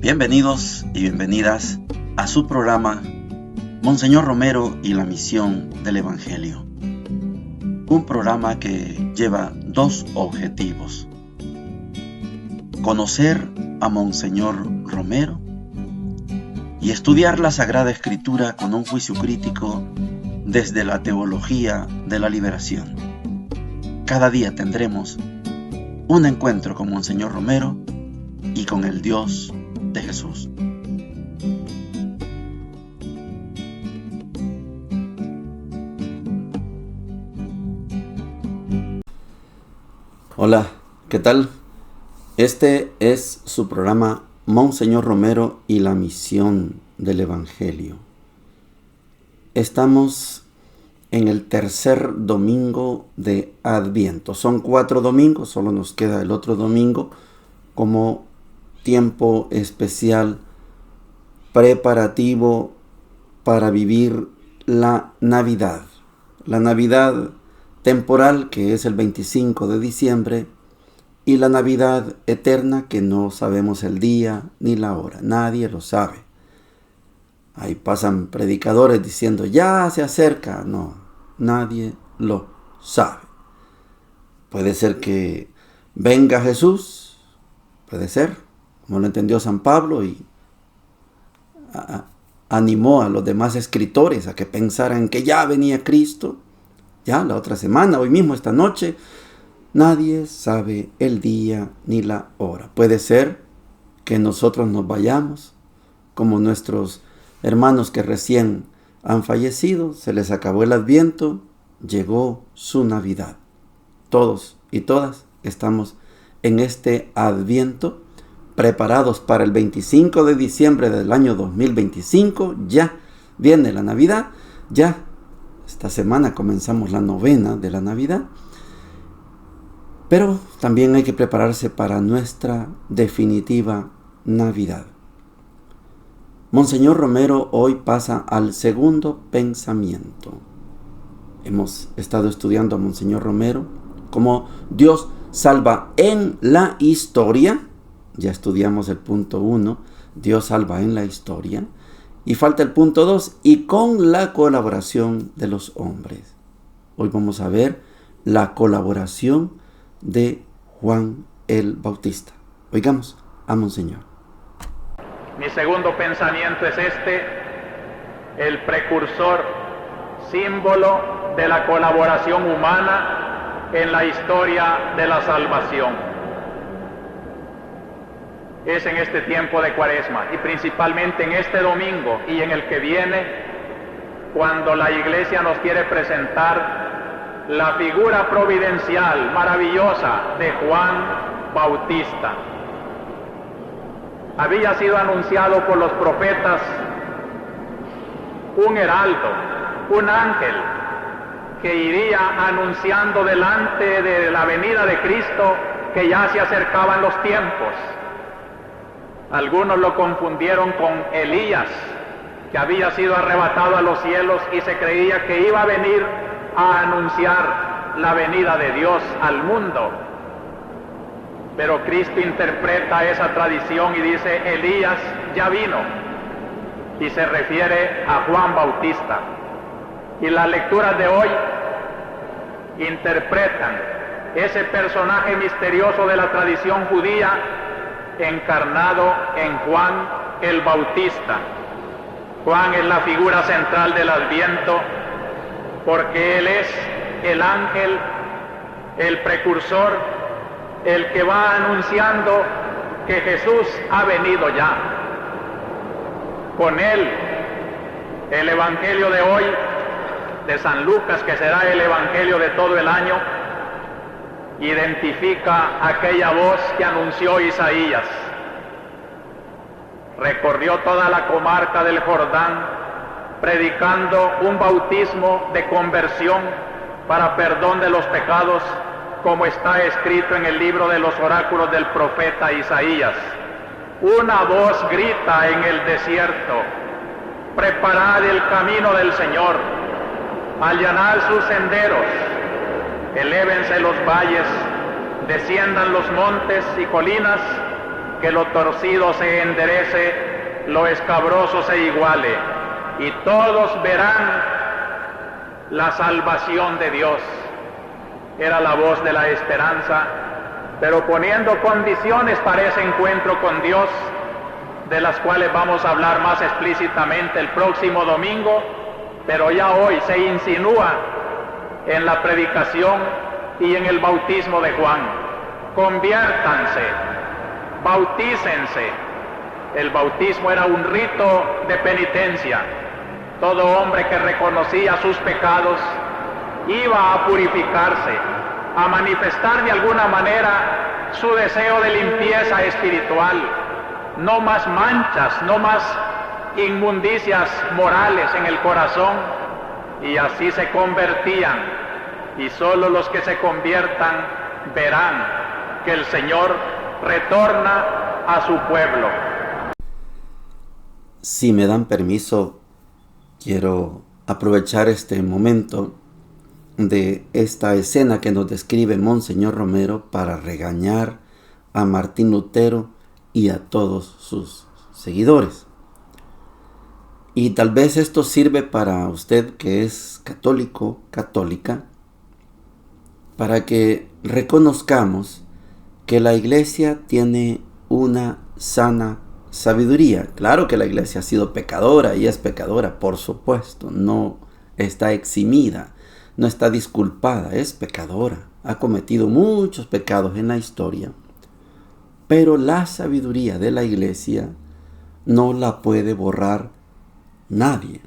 Bienvenidos y bienvenidas a su programa Monseñor Romero y la misión del Evangelio. Un programa que lleva dos objetivos: conocer a Monseñor Romero y estudiar la Sagrada Escritura con un juicio crítico desde la teología de la liberación. Cada día tendremos un encuentro con Monseñor Romero y con el Dios de Jesús. Hola, ¿qué tal? Este es su programa Monseñor Romero y la misión del Evangelio. Estamos en el tercer domingo de Adviento. Son 4 domingos, solo nos queda el otro domingo como tiempo especial preparativo para vivir la Navidad. La Navidad temporal, que es el 25 de diciembre, y la Navidad eterna, que no sabemos el día ni la hora. Nadie lo sabe. Ahí pasan predicadores diciendo, ya se acerca. No, nadie lo sabe. Puede ser que venga Jesús, puede ser, como lo entendió San Pablo, y animó a los demás escritores a que pensaran que ya venía Cristo, ya la otra semana, hoy mismo, esta noche. Nadie sabe el día ni la hora. Puede ser que nosotros nos vayamos, como nuestros hermanos que recién han fallecido, se les acabó el Adviento, llegó su Navidad. Todos y todas estamos en este Adviento, preparados para el 25 de diciembre del año 2025. Ya viene la Navidad, ya esta semana comenzamos la novena de la Navidad, pero también hay que prepararse para nuestra definitiva Navidad. Monseñor Romero hoy pasa al segundo pensamiento. Hemos estado estudiando a Monseñor Romero, cómo Dios salva en la historia. Ya estudiamos el punto 1, Dios salva en la historia. Y falta el punto 2, y con la colaboración de los hombres. Hoy vamos a ver la colaboración de Juan el Bautista. Oigamos a Monseñor. Mi segundo pensamiento es el precursor, símbolo de la colaboración humana en la historia de la salvación. Es en este tiempo de Cuaresma y principalmente en este domingo y en el que viene, cuando la Iglesia nos quiere presentar la figura providencial maravillosa de Juan Bautista. Había sido anunciado por los profetas un heraldo, un ángel, que iría anunciando delante de la venida de Cristo que ya se acercaban los tiempos. Algunos lo confundieron con Elías, que había sido arrebatado a los cielos y se creía que iba a venir a anunciar la venida de Dios al mundo. Pero Cristo interpreta esa tradición y dice, Elías ya vino, y se refiere a Juan Bautista. Y las lecturas de hoy interpretan ese personaje misterioso de la tradición judía encarnado en Juan el Bautista. Juan es la figura central del Adviento porque él es el ángel, el precursor, el que va anunciando que Jesús ha venido ya. Con él, el Evangelio de hoy, de San Lucas, que será el Evangelio de todo el año, identifica aquella voz que anunció Isaías. Recorrió toda la comarca del Jordán, predicando un bautismo de conversión para perdón de los pecados, como está escrito en el libro de los oráculos del profeta Isaías. Una voz grita en el desierto, preparad el camino del Señor, allanad sus senderos, elévense los valles, desciendan los montes y colinas, que lo torcido se enderece, lo escabroso se iguale, y todos verán la salvación de Dios. Era la voz de la esperanza, pero poniendo condiciones para ese encuentro con Dios, de las cuales vamos a hablar más explícitamente el próximo domingo, pero ya hoy se insinúa en la predicación y en el bautismo de Juan. Conviértanse, bautícense. El bautismo era un rito de penitencia. Todo hombre que reconocía sus pecados iba a purificarse, a manifestar de alguna manera su deseo de limpieza espiritual. No más manchas, no más inmundicias morales en el corazón, y así se convertían, y solo los que se conviertan verán que el Señor retorna a su pueblo. Si me dan permiso, quiero aprovechar este momento de esta escena que nos describe Monseñor Romero para regañar a Martín Lutero y a todos sus seguidores. Y tal vez esto sirve para usted que es católico, católica, para que reconozcamos que la Iglesia tiene una sana sabiduría. Claro que la Iglesia ha sido pecadora y es pecadora, por supuesto, no está eximida, no está disculpada, es pecadora, ha cometido muchos pecados en la historia. Pero la sabiduría de la Iglesia no la puede borrar nadie.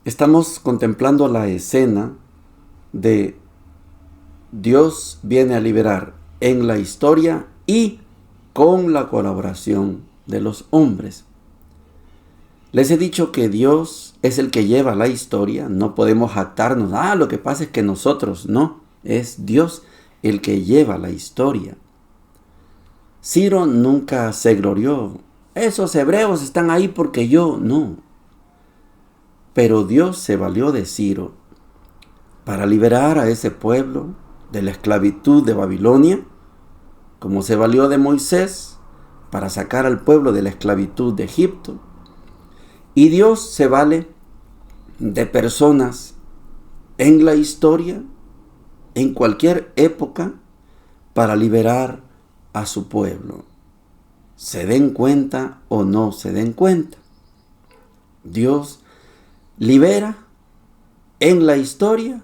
Estamos contemplando la escena de Dios viene a liberar en la historia y con la colaboración de los hombres. Les he dicho que Dios es el que lleva la historia. No podemos jactarnos, lo que pasa es que nosotros no, es Dios el que lleva la historia. Ciro nunca se glorió. Esos hebreos están ahí porque yo no. Pero Dios se valió de Ciro para liberar a ese pueblo de la esclavitud de Babilonia, como se valió de Moisés para sacar al pueblo de la esclavitud de Egipto. Y Dios se vale de personas en la historia, en cualquier época, para liberar a su pueblo. Se den cuenta o no se den cuenta. Dios libera en la historia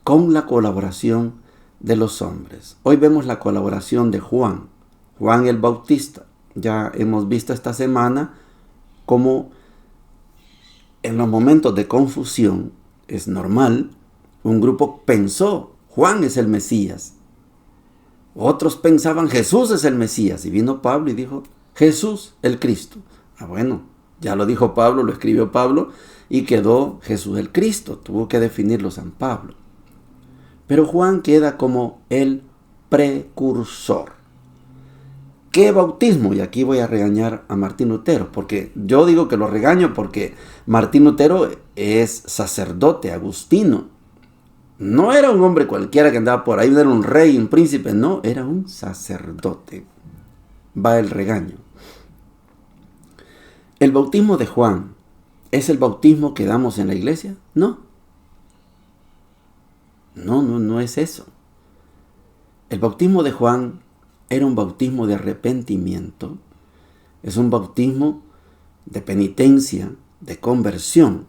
con la colaboración de los hombres. Hoy vemos la colaboración de Juan el Bautista. Ya hemos visto esta semana cómo en los momentos de confusión, es normal, un grupo pensó, Juan es el Mesías. Otros pensaban, Jesús es el Mesías. Y vino Pablo y dijo, Jesús el Cristo. Bueno, ya lo dijo Pablo, lo escribió Pablo, y quedó Jesús el Cristo. Tuvo que definirlo San Pablo. Pero Juan queda como el precursor. ¿Qué bautismo? Y aquí voy a regañar a Martín Lutero, porque yo digo que lo regaño porque Martín Lutero es sacerdote agustino. No era un hombre cualquiera que andaba por ahí, no era un rey, un príncipe, no, era un sacerdote. Va el regaño. ¿El bautismo de Juan es el bautismo que damos en la iglesia? No. No es eso. El bautismo de Juan era un bautismo de arrepentimiento. Es un bautismo de penitencia, de conversión.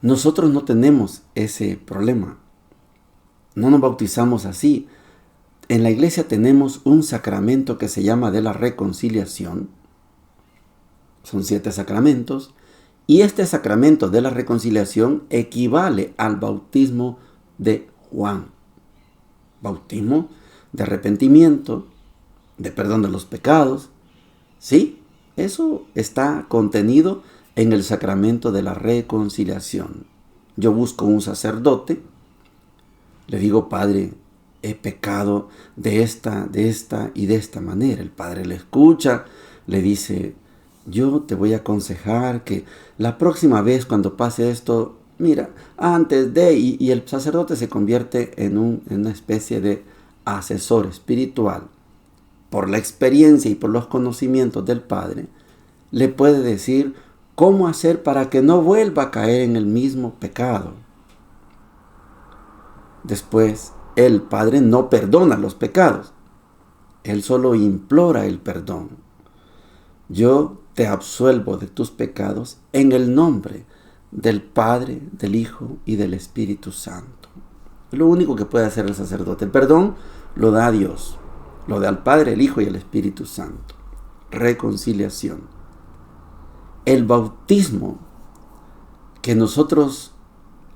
Nosotros no tenemos ese problema. No nos bautizamos así. En la iglesia tenemos un sacramento que se llama de la reconciliación. Son 7 sacramentos. Y este sacramento de la reconciliación equivale al bautismo de Juan. Bautismo de arrepentimiento, de perdón de los pecados. Sí, eso está contenido en el sacramento de la reconciliación. Yo busco un sacerdote, le digo, Padre, he pecado de esta y de esta manera. El Padre le escucha, le dice, yo te voy a aconsejar que la próxima vez cuando pase esto, mira, antes de, y el sacerdote se convierte en una especie de asesor espiritual por la experiencia y por los conocimientos del Padre, le puede decir cómo hacer para que no vuelva a caer en el mismo pecado. Después, el Padre no perdona los pecados. Él solo implora el perdón. Yo te absuelvo de tus pecados en el nombre del Padre, del Hijo y del Espíritu Santo. Es lo único que puede hacer el sacerdote. El perdón lo da a Dios. Lo da al Padre, el Hijo y el Espíritu Santo. Reconciliación. El bautismo que nosotros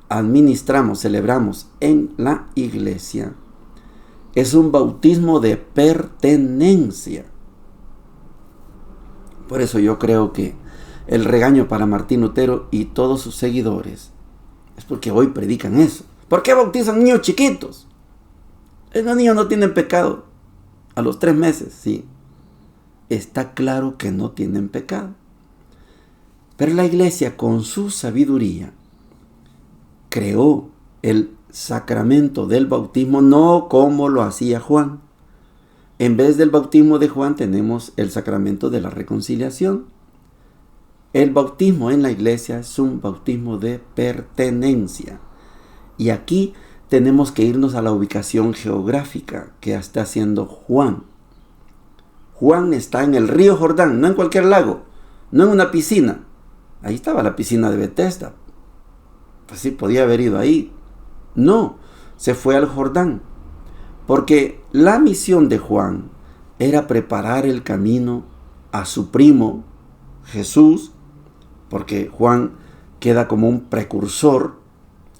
administramos, celebramos en la iglesia, es un bautismo de pertenencia. Por eso yo creo que el regaño para Martín Lutero y todos sus seguidores es porque hoy predican eso. ¿Por qué bautizan niños chiquitos? Los niños no tienen pecado. A los 3 meses, sí. Está claro que no tienen pecado. Pero la iglesia, con su sabiduría, creó el sacramento del bautismo no como lo hacía Juan. En vez del bautismo de Juan tenemos el sacramento de la reconciliación. El bautismo en la iglesia es un bautismo de pertenencia. Y aquí tenemos que irnos a la ubicación geográfica que está haciendo Juan. Juan está en el río Jordán, no en cualquier lago, no en una piscina. Ahí estaba la piscina de Betesda. Pues sí, podía haber ido ahí. No, se fue al Jordán. Porque la misión de Juan era preparar el camino a su primo Jesús, porque Juan queda como un precursor,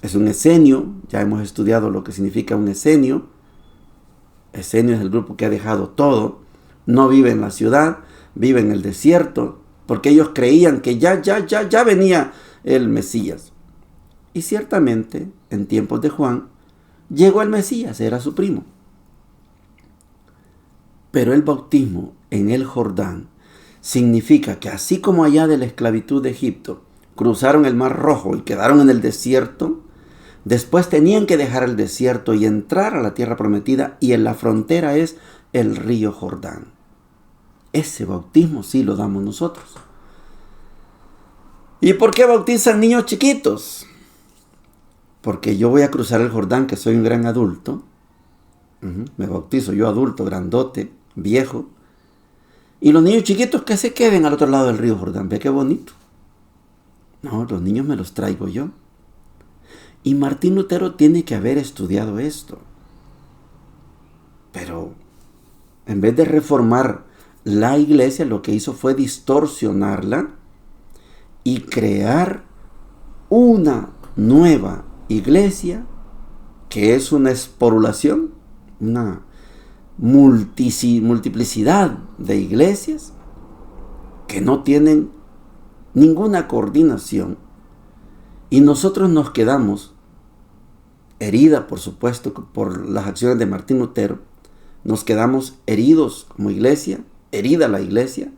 es un esenio, ya hemos estudiado lo que significa un esenio. Esenio es el grupo que ha dejado todo, no vive en la ciudad, vive en el desierto, porque ellos creían que ya venía el Mesías. Y ciertamente, en tiempos de Juan, llegó el Mesías, era su primo. Pero el bautismo en el Jordán significa que así como allá de la esclavitud de Egipto cruzaron el Mar Rojo y quedaron en el desierto, después tenían que dejar el desierto y entrar a la tierra prometida, y en la frontera es el río Jordán. Ese bautismo sí lo damos nosotros. ¿Y por qué bautizan niños chiquitos? Porque yo voy a cruzar el Jordán, que soy un gran adulto. Me bautizo yo adulto, grandote, viejo. Y los niños chiquitos que se queden al otro lado del río Jordán. Ve qué bonito. No, los niños me los traigo yo. Y Martín Lutero tiene que haber estudiado esto. Pero en vez de reformar la iglesia, lo que hizo fue distorsionarla y crear una nueva iglesia que es una esporulación, una multiplicidad de iglesias que no tienen ninguna coordinación, y nosotros nos quedamos herida, por supuesto, por las acciones de Martín Lutero. Nos quedamos heridos como iglesia, herida la iglesia,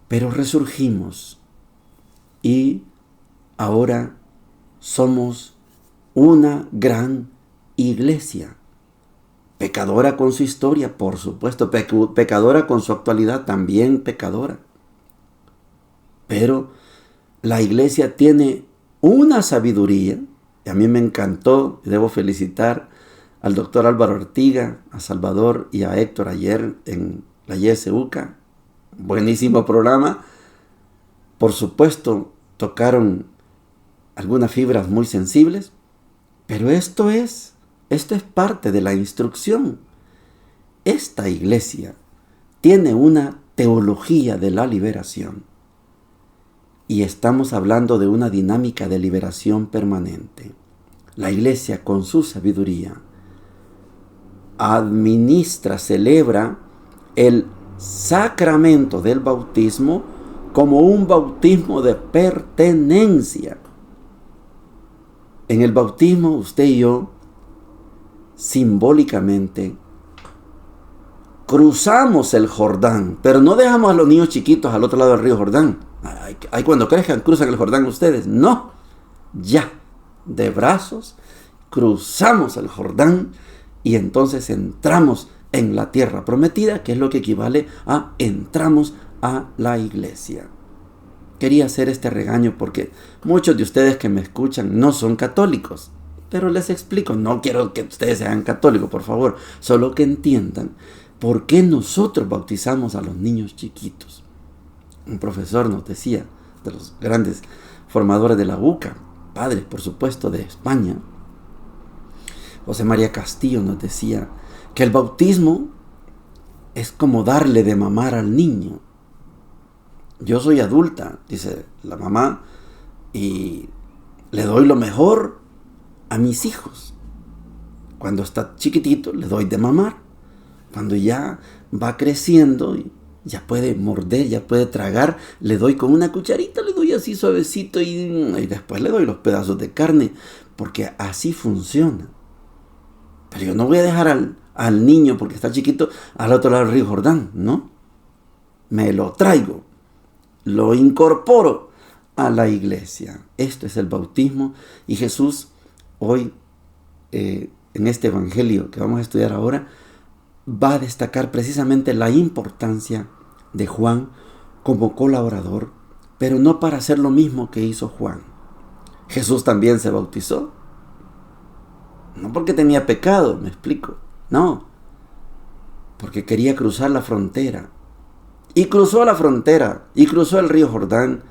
pero resurgimos y ahora somos una gran iglesia, pecadora con su historia, por supuesto, pecadora con su actualidad, también pecadora. Pero la iglesia tiene una sabiduría, y a mí me encantó, debo felicitar al doctor Álvaro Ortiga, a Salvador y a Héctor ayer en la YSUCA, buenísimo programa. Por supuesto, tocaron algunas fibras muy sensibles, pero esto es parte de la instrucción. Esta iglesia tiene una teología de la liberación, y estamos hablando de una dinámica de liberación permanente. La iglesia, con su sabiduría, administra, celebra el sacramento del bautismo como un bautismo de pertenencia. En el bautismo, usted y yo, simbólicamente, cruzamos el Jordán, pero no dejamos a los niños chiquitos al otro lado del río Jordán. Ay, cuando crezcan, cruzan el Jordán ustedes. No, ya, de brazos, cruzamos el Jordán y entonces entramos en la tierra prometida, que es lo que equivale a entramos a la iglesia. Quería hacer este regaño porque muchos de ustedes que me escuchan no son católicos, pero les explico, no quiero que ustedes sean católicos, por favor, solo que entiendan por qué nosotros bautizamos a los niños chiquitos. Un profesor nos decía, de los grandes formadores de la UCA, padres, por supuesto, de España, José María Castillo nos decía que el bautismo es como darle de mamar al niño. Yo soy adulta, dice la mamá, y le doy lo mejor a mis hijos. Cuando está chiquitito, le doy de mamar. Cuando ya va creciendo, ya puede morder, ya puede tragar, le doy con una cucharita, le doy así suavecito y después le doy los pedazos de carne, porque así funciona. Pero yo no voy a dejar al niño, porque está chiquito, al otro lado del río Jordán, ¿no? Me lo traigo, lo incorporo a la iglesia. Esto es el bautismo, y Jesús hoy, en este evangelio que vamos a estudiar ahora, va a destacar precisamente la importancia de Juan como colaborador, pero no para hacer lo mismo que hizo Juan. Jesús también se bautizó, no porque tenía pecado, me explico, no, porque quería cruzar la frontera, y cruzó la frontera, y cruzó el río Jordán,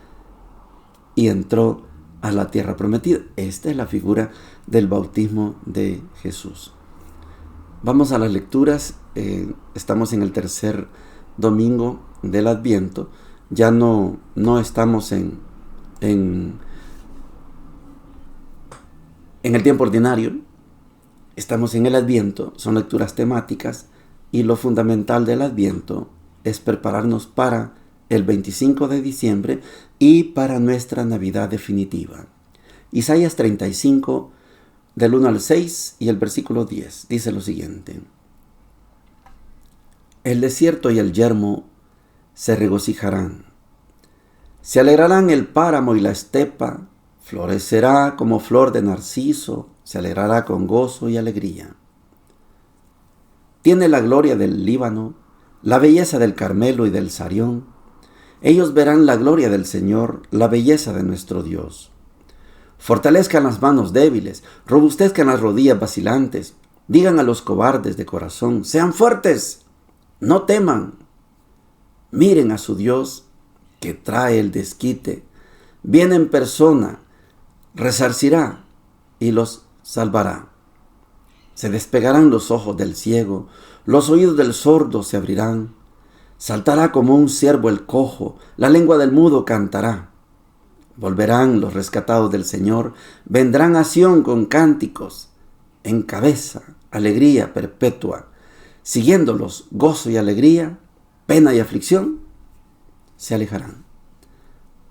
y entró a la tierra prometida. Esta es la figura del bautismo de Jesús. Vamos a las lecturas. Estamos en el tercer domingo del Adviento. Ya no estamos en el tiempo ordinario. Estamos en el Adviento. Son lecturas temáticas. Y lo fundamental del Adviento es prepararnos para el 25 de diciembre y para nuestra Navidad definitiva. Isaías 35, del 1 al 6 y el versículo 10, dice lo siguiente: El desierto y el yermo se regocijarán, se alegrarán el páramo y la estepa, florecerá como flor de narciso, se alegrará con gozo y alegría. Tiene la gloria del Líbano, la belleza del Carmelo y del Sarión. Ellos verán la gloria del Señor, la belleza de nuestro Dios. Fortalezcan las manos débiles, robustezcan las rodillas vacilantes. Digan a los cobardes de corazón: sean fuertes, no teman. Miren a su Dios, que trae el desquite. Viene en persona, resarcirá y los salvará. Se despegarán los ojos del ciego, los oídos del sordo se abrirán. Saltará como un ciervo el cojo, la lengua del mudo cantará. Volverán los rescatados del Señor, vendrán a Sión con cánticos, en cabeza, alegría perpetua, siguiéndolos gozo y alegría, pena y aflicción, se alejarán.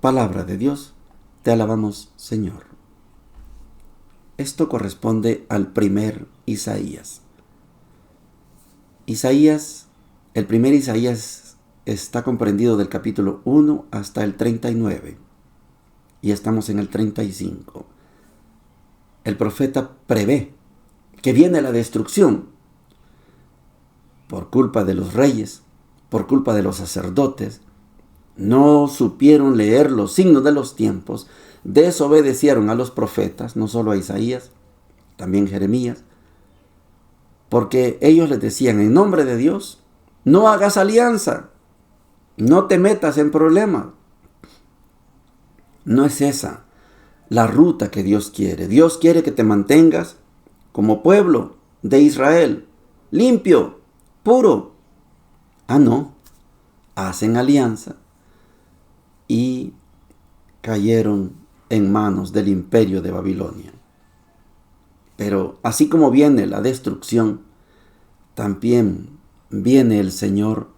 Palabra de Dios, te alabamos, Señor. Esto corresponde al primer Isaías. El primer Isaías está comprendido del capítulo 1 hasta el 39. Y estamos en el 35. El profeta prevé que viene la destrucción por culpa de los reyes, por culpa de los sacerdotes. No supieron leer los signos de los tiempos, desobedecieron a los profetas, no solo a Isaías, también Jeremías, porque ellos les decían: en nombre de Dios, no hagas alianza, no te metas en problemas. No es esa la ruta que Dios quiere. Dios quiere que te mantengas como pueblo de Israel, limpio, puro. No, hacen alianza y cayeron en manos del imperio de Babilonia. Pero así como viene la destrucción, también viene el Señor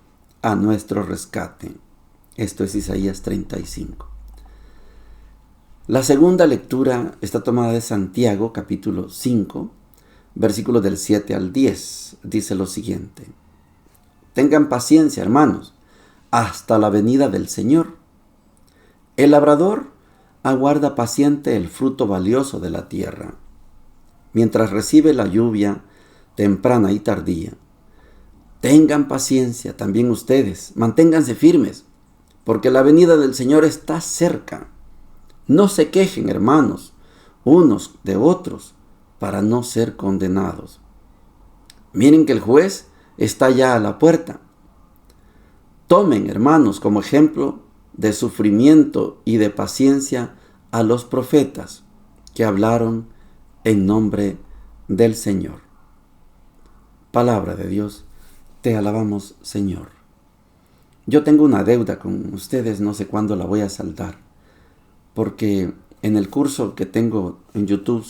a nuestro rescate. Esto es Isaías 35. La segunda lectura está tomada de Santiago, capítulo 5, versículos del 7 al 10. Dice lo siguiente: Tengan paciencia, hermanos, hasta la venida del Señor. El labrador aguarda paciente el fruto valioso de la tierra, mientras recibe la lluvia temprana y tardía. Tengan paciencia también ustedes, manténganse firmes, porque la venida del Señor está cerca. No se quejen, hermanos, unos de otros, para no ser condenados. Miren que el juez está ya a la puerta. Tomen, hermanos, como ejemplo de sufrimiento y de paciencia a los profetas que hablaron en nombre del Señor. Palabra de Dios, te alabamos, Señor. Yo tengo una deuda con ustedes, no sé cuándo la voy a saldar, porque en el curso que tengo en YouTube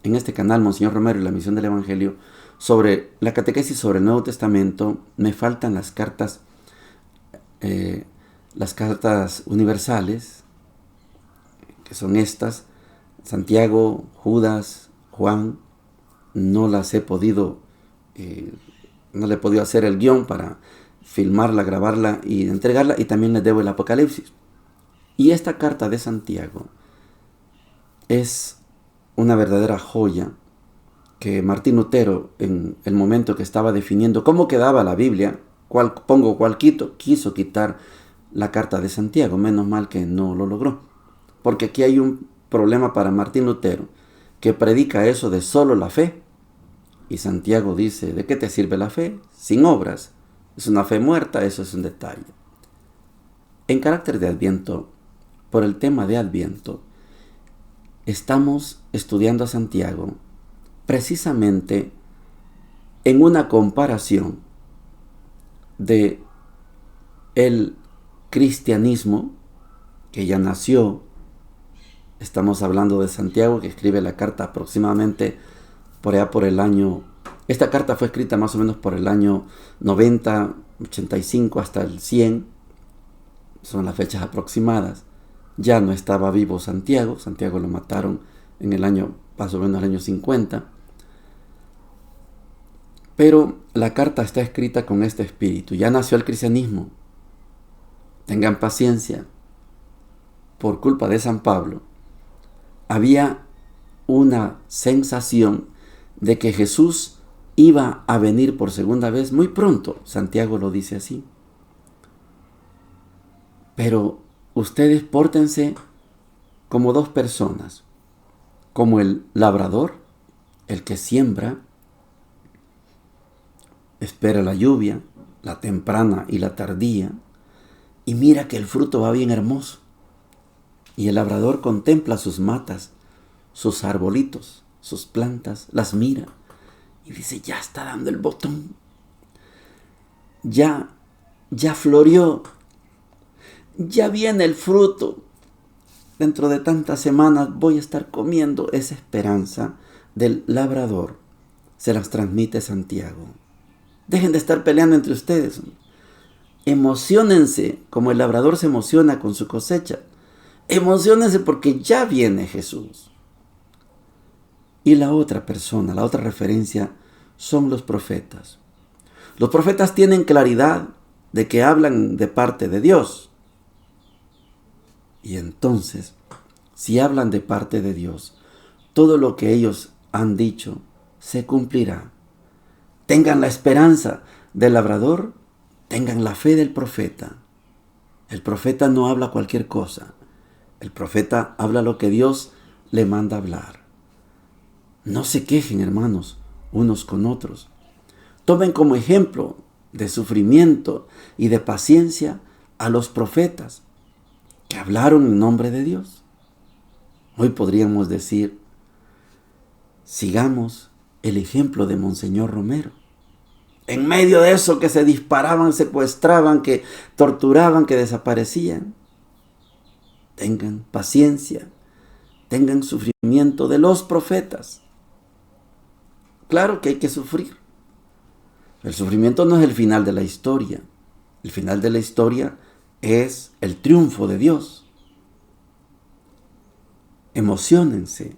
en este canal, Monseñor Romero y la Misión del Evangelio, sobre la catequesis sobre el Nuevo Testamento, me faltan las cartas universales, que son estas: Santiago, Judas, Juan. No las he podido, no le he podido hacer el guión para filmarla, grabarla y entregarla, y también les debo el Apocalipsis. Y esta carta de Santiago es una verdadera joya que Martín Lutero, en el momento que estaba definiendo cómo quedaba la Biblia, cuál pongo, cuál quito, quiso quitar la carta de Santiago. Menos mal que no lo logró, porque aquí hay un problema para Martín Lutero, que predica eso de solo la fe. Y Santiago dice: ¿de qué te sirve la fe sin obras? Es una fe muerta. Eso es un detalle. En carácter de Adviento, por el tema de Adviento, estamos estudiando a Santiago precisamente en una comparación de el cristianismo que ya nació. Estamos hablando de Santiago, que escribe la carta aproximadamente por allá por el año... Esta carta fue escrita más o menos por el año 90, 85 hasta el 100. Son las fechas aproximadas. Ya no estaba vivo Santiago. Santiago lo mataron en el año, más o menos el año 50. Pero la carta está escrita con este espíritu. Ya nació el cristianismo. Tengan paciencia. Por culpa de San Pablo, había una sensación de que Jesús iba a venir por segunda vez muy pronto. Santiago lo dice así. Pero ustedes pórtense como dos personas, como el labrador, el que siembra, espera la lluvia, la temprana y la tardía, y mira que el fruto va bien hermoso. Y el labrador contempla sus matas, sus arbolitos, sus plantas, las mira y dice: ya está dando el botón, ya floreó, ya viene el fruto. Dentro de tantas semanas voy a estar comiendo. Esa esperanza del labrador se las transmite Santiago. Dejen de estar peleando entre ustedes. Emociónense como el labrador se emociona con su cosecha. Emociónense porque ya viene Jesús. Y la otra persona, la otra referencia, son los profetas. Los profetas tienen claridad de que hablan de parte de Dios. Y entonces, si hablan de parte de Dios, todo lo que ellos han dicho se cumplirá. Tengan la esperanza del labrador, tengan la fe del profeta. El profeta no habla cualquier cosa. El profeta habla lo que Dios le manda hablar. No se quejen, hermanos, unos con otros. Tomen como ejemplo de sufrimiento y de paciencia a los profetas que hablaron en nombre de Dios. Hoy podríamos decir: sigamos el ejemplo de Monseñor Romero. En medio de eso que se disparaban, secuestraban, que torturaban, que desaparecían, tengan paciencia, tengan sufrimiento de los profetas. Claro que hay que sufrir. El sufrimiento no es el final de la historia. El final de la historia es el triunfo de Dios. Emociónense.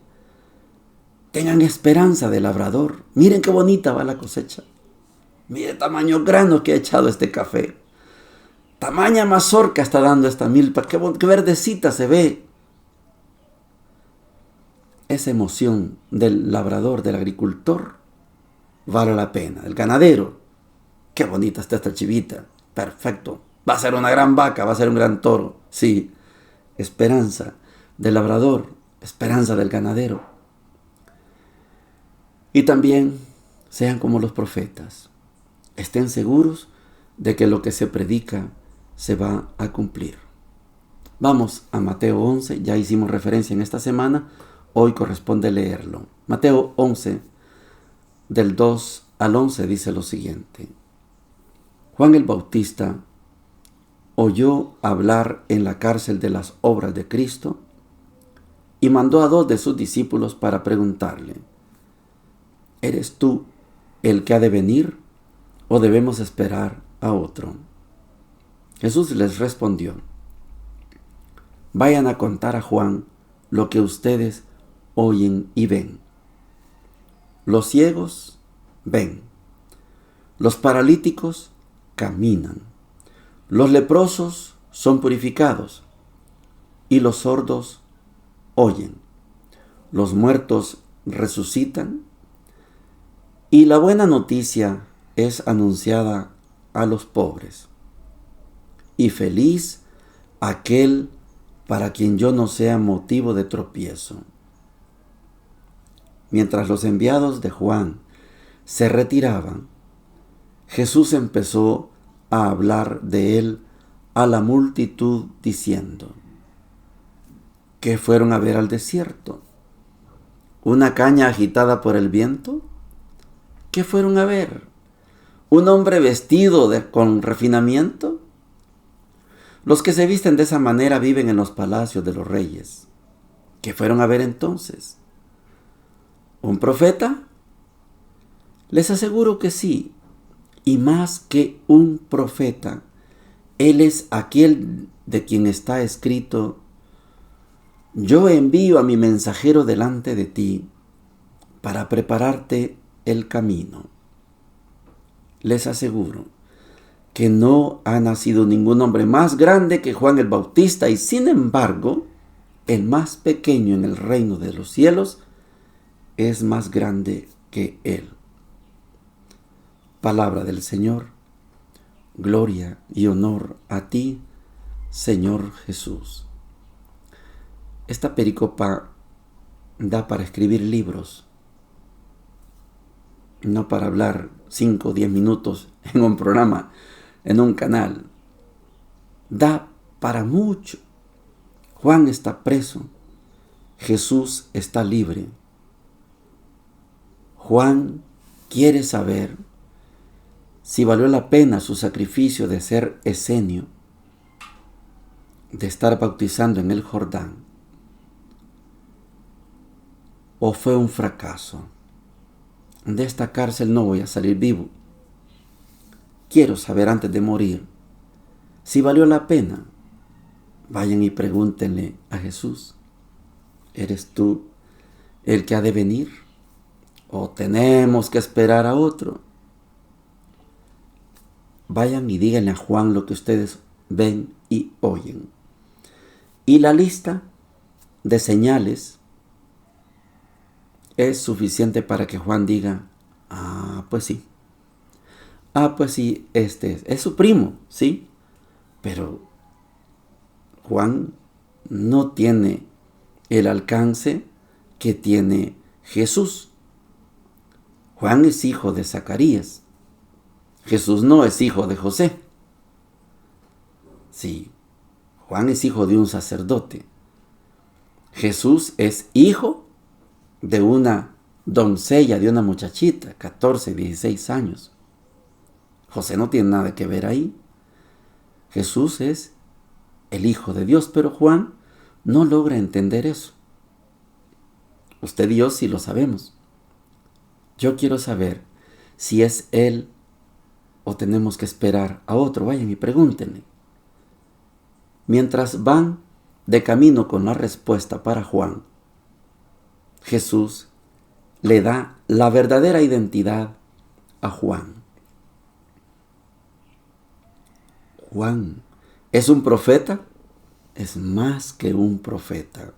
Tengan esperanza del labrador. Miren qué bonita va la cosecha. Miren tamaño grano que ha echado este café. Tamaña mazorca está dando esta milpa. Qué verdecita se ve. Esa emoción del labrador, del agricultor, vale la pena. El ganadero qué bonita está esta chivita, perfecto, va a ser una gran vaca, va a ser un gran toro. Sí, esperanza del labrador, esperanza del ganadero. Y también sean como los profetas, estén seguros de que lo que se predica se va a cumplir. Vamos a Mateo 11, ya hicimos referencia en esta semana, hoy corresponde leerlo. Mateo 11, del 2 al 11 dice lo siguiente. Juan el Bautista oyó hablar en la cárcel de las obras de Cristo y mandó a 2 de sus discípulos para preguntarle, ¿eres tú el que ha de venir o debemos esperar a otro? Jesús les respondió, vayan a contar a Juan lo que ustedes oyen y ven. Los ciegos ven, los paralíticos caminan, los leprosos son purificados y los sordos oyen, los muertos resucitan y la buena noticia es anunciada a los pobres. Y feliz aquel para quien yo no sea motivo de tropiezo. Mientras los enviados de Juan se retiraban, Jesús empezó a hablar de él a la multitud diciendo, ¿qué fueron a ver al desierto? ¿Una caña agitada por el viento? ¿Qué fueron a ver? ¿Un hombre vestido con refinamiento? Los que se visten de esa manera viven en los palacios de los reyes. ¿Qué fueron a ver entonces? ¿Un profeta? Les aseguro que sí, y más que un profeta, él es aquel de quien está escrito, yo envío a mi mensajero delante de ti para prepararte el camino. Les aseguro que no ha nacido ningún hombre más grande que Juan el Bautista y sin embargo, el más pequeño en el reino de los cielos es más grande que él. Palabra del Señor, gloria y honor a ti, Señor Jesús. Esta pericopa da para escribir libros, no para hablar 5 o 10 minutos en un programa, en un canal. Da para mucho. Juan está preso, Jesús está libre. Juan quiere saber si valió la pena su sacrificio de ser esenio, de estar bautizando en el Jordán, o fue un fracaso. De esta cárcel no voy a salir vivo. Quiero saber antes de morir si valió la pena. Vayan y pregúntenle a Jesús, ¿eres tú el que ha de venir? ¿O tenemos que esperar a otro? Vayan y díganle a Juan lo que ustedes ven y oyen. Y la lista de señales es suficiente para que Juan diga, pues sí. Pues sí, este es su primo, ¿sí? Pero Juan no tiene el alcance que tiene Jesús. Juan es hijo de Zacarías. Jesús no es hijo de José. Sí, Juan es hijo de un sacerdote. Jesús es hijo de una doncella, de una muchachita, 14, 16 años. José no tiene nada que ver ahí. Jesús es el Hijo de Dios, pero Juan no logra entender eso. Usted y yo sí lo sabemos. Yo quiero saber si es él o tenemos que esperar a otro. Vayan y pregúntenle. Mientras van de camino con la respuesta para Juan, Jesús le da la verdadera identidad a Juan. Juan es un profeta, es más que un profeta.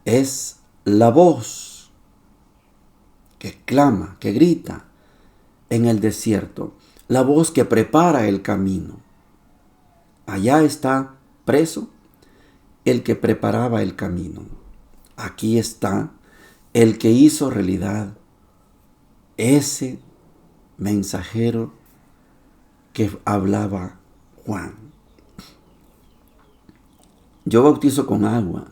Es la voz que clama, que grita, en el desierto, la voz que prepara el camino. Allá está preso el que preparaba el camino. Aquí está el que hizo realidad ese mensajero que hablaba Juan. Yo bautizo con agua,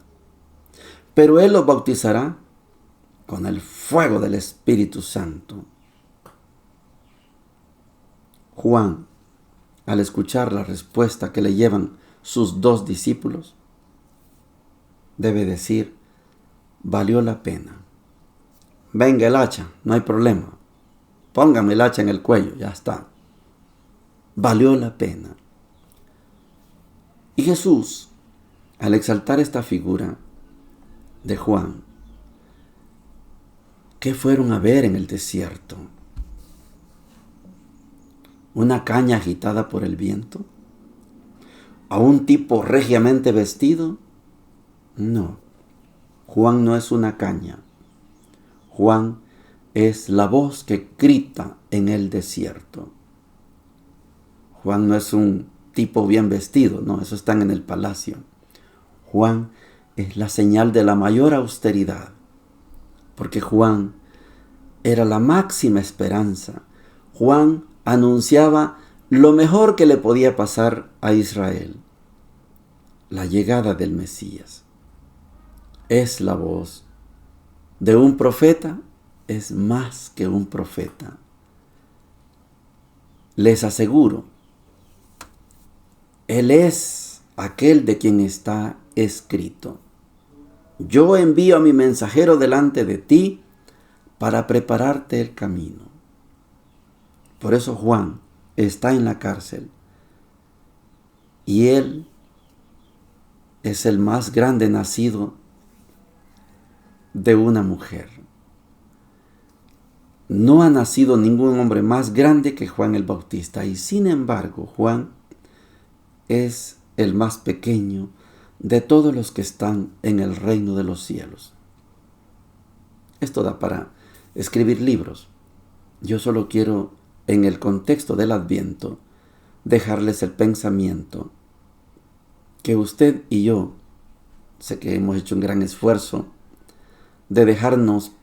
pero Él los bautizará con el fuego del Espíritu Santo. Juan, al escuchar la respuesta que le llevan sus 2 discípulos, debe decir: valió la pena. Venga el hacha, no hay problema. Póngame el hacha en el cuello, ya está. Valió la pena. Y Jesús, al exaltar esta figura de Juan, ¿qué fueron a ver en el desierto? ¿Una caña agitada por el viento? ¿A un tipo regiamente vestido? No, Juan no es una caña. Juan es la voz que grita en el desierto. Juan no es un tipo bien vestido, no, eso están en el palacio. Juan es la señal de la mayor austeridad, porque Juan era la máxima esperanza. Juan anunciaba lo mejor que le podía pasar a Israel: la llegada del Mesías. Es la voz de un profeta, es más que un profeta. Les aseguro, Él es aquel de quien está escrito: yo envío a mi mensajero delante de ti para prepararte el camino. Por eso Juan está en la cárcel y él es el más grande nacido de una mujer. No ha nacido ningún hombre más grande que Juan el Bautista, y sin embargo Juan es el más pequeño de todos los que están en el reino de los cielos. Esto da para escribir libros. Yo solo quiero, en el contexto del Adviento, dejarles el pensamiento que usted y yo, sé que hemos hecho un gran esfuerzo de dejarnos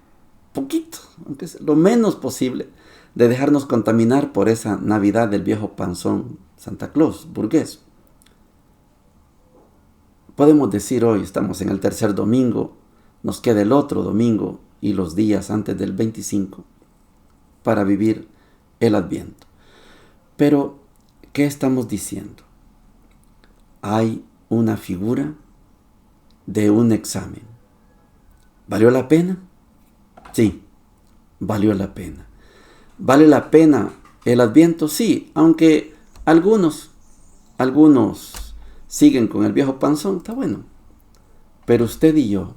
poquito, aunque sea lo menos posible, de dejarnos contaminar por esa Navidad del viejo panzón Santa Claus, burgués. Podemos decir hoy, estamos en el tercer domingo, nos queda el otro domingo y los días antes del 25 para vivir el Adviento. Pero, ¿qué estamos diciendo? Hay una figura de un examen. ¿Valió la pena? Sí, valió la pena. ¿Vale la pena el Adviento? Sí, aunque algunos siguen con el viejo panzón, está bueno. Pero usted y yo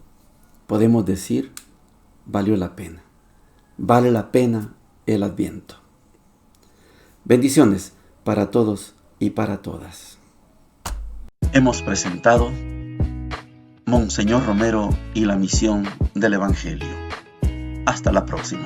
podemos decir: valió la pena. Vale la pena el Adviento. Bendiciones para todos y para todas. Hemos presentado Monseñor Romero y la misión del Evangelio. Hasta la próxima.